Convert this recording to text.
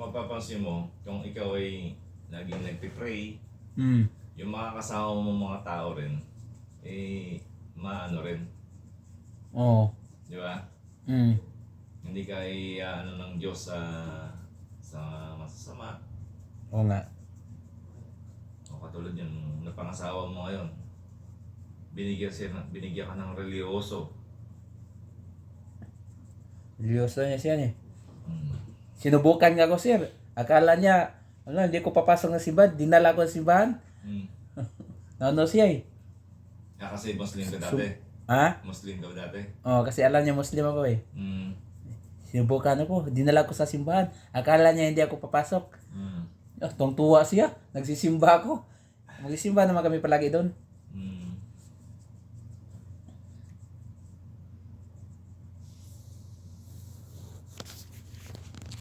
mapapansin mo, kung ikaw ay laging nagpipray, Mm. yung mga kasama mo mga tao rin, eh, maano rin, Oo. di ba? Mm. Hindi ka ano ng Diyos sa masasama. Oo nga. O katulad yun, napangasawa mo ngayon, binigyan ka ng religyoso. Seryoso niya siya eh. Hmm. Sinubukan nga ako, sir. Akala niya, hindi ko papasok ng simbahan. Dinala ko sa simbahan. Hmm. Ano siya eh. Kasi Muslim ka dati. Ha? Muslim ka dati. Oo, kasi alam niya Muslim ako eh. Hmm. Sinubukan ako. Dinala ko sa simbahan. Akala niya hindi ako papasok. Hmm. Tungtuwa siya. Nagsisimba ako. Magsisimba naman kami palagi doon.